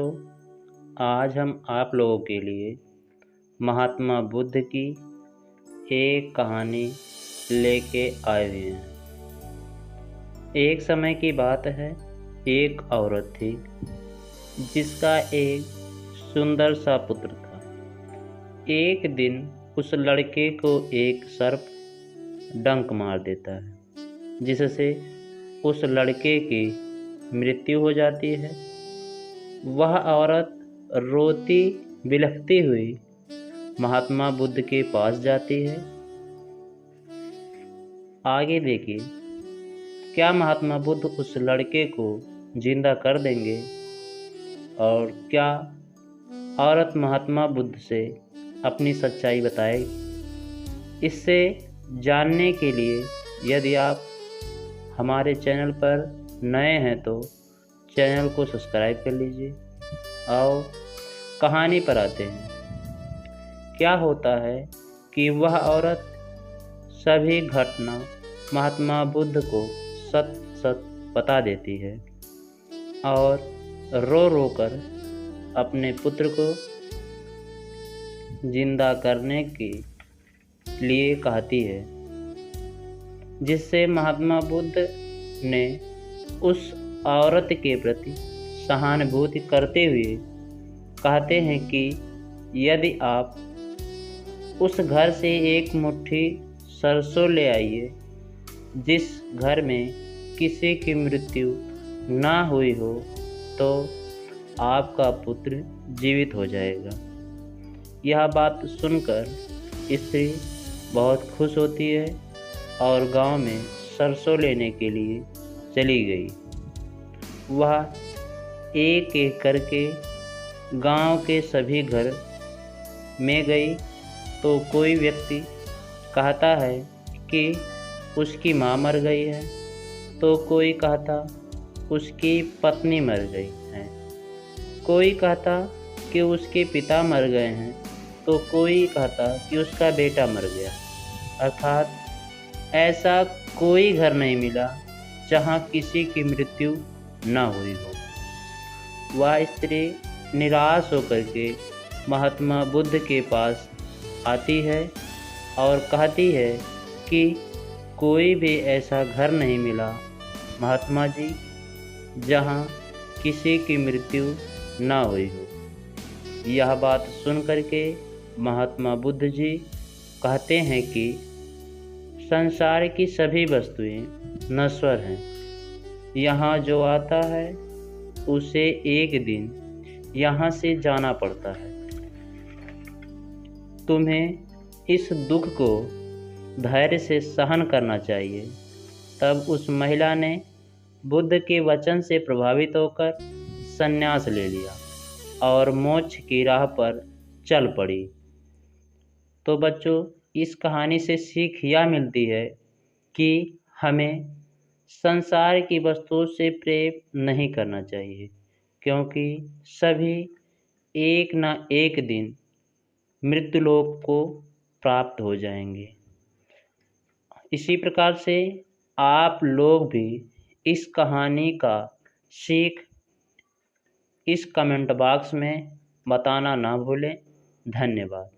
दोस्तों, आज हम आप लोगों के लिए महात्मा बुद्ध की एक कहानी लेके आए हुए हैं। एक समय की बात है, एक औरत थी जिसका एक सुंदर सा पुत्र था। एक दिन उस लड़के को एक सर्प डंक मार देता है, जिससे उस लड़के की मृत्यु हो जाती है। वह औरत रोती बिलखती हुई महात्मा बुद्ध के पास जाती है। आगे देखिए, क्या महात्मा बुद्ध उस लड़के को जिंदा कर देंगे और क्या औरत महात्मा बुद्ध से अपनी सच्चाई बताएगी। इससे जानने के लिए यदि आप हमारे चैनल पर नए हैं तो चैनल को सब्सक्राइब कर लीजिए। और कहानी पर आते हैं। क्या होता है कि वह औरत सभी घटना महात्मा बुद्ध को सच सच बता देती है और रो रो कर अपने पुत्र को जिंदा करने के लिए कहती है, जिससे महात्मा बुद्ध ने उस औरत के प्रति सहानुभूति करते हुए कहते हैं कि यदि आप उस घर से एक मुट्ठी सरसों ले आइए जिस घर में किसी की मृत्यु ना हुई हो, तो आपका पुत्र जीवित हो जाएगा। यह बात सुनकर स्त्री बहुत खुश होती है और गांव में सरसों लेने के लिए चली गई। वह एक एक करके गांव के सभी घर में गई तो कोई व्यक्ति कहता है कि उसकी माँ मर गई है, तो कोई कहता उसकी पत्नी मर गई है, कोई कहता कि उसके पिता मर गए हैं, तो कोई कहता कि उसका बेटा मर गया। अर्थात ऐसा कोई घर नहीं मिला जहाँ किसी की मृत्यु न हुई हो। वह स्त्री निराश होकर के महात्मा बुद्ध के पास आती है और कहती है कि कोई भी ऐसा घर नहीं मिला महात्मा जी जहाँ किसी की मृत्यु न हुई हो। यह बात सुन करके महात्मा बुद्ध जी कहते हैं कि संसार की सभी वस्तुएं नश्वर हैं। यहाँ जो आता है उसे एक दिन यहाँ से जाना पड़ता है। तुम्हें इस दुख को धैर्य से सहन करना चाहिए। तब उस महिला ने बुद्ध के वचन से प्रभावित होकर संन्यास ले लिया और मोक्ष की राह पर चल पड़ी। तो बच्चों, इस कहानी से सीख यह मिलती है कि हमें संसार की वस्तुओं से प्रेम नहीं करना चाहिए, क्योंकि सभी एक न एक दिन मृत्युलोक को प्राप्त हो जाएंगे। इसी प्रकार से आप लोग भी इस कहानी का सीख इस कमेंट बॉक्स में बताना ना भूलें। धन्यवाद।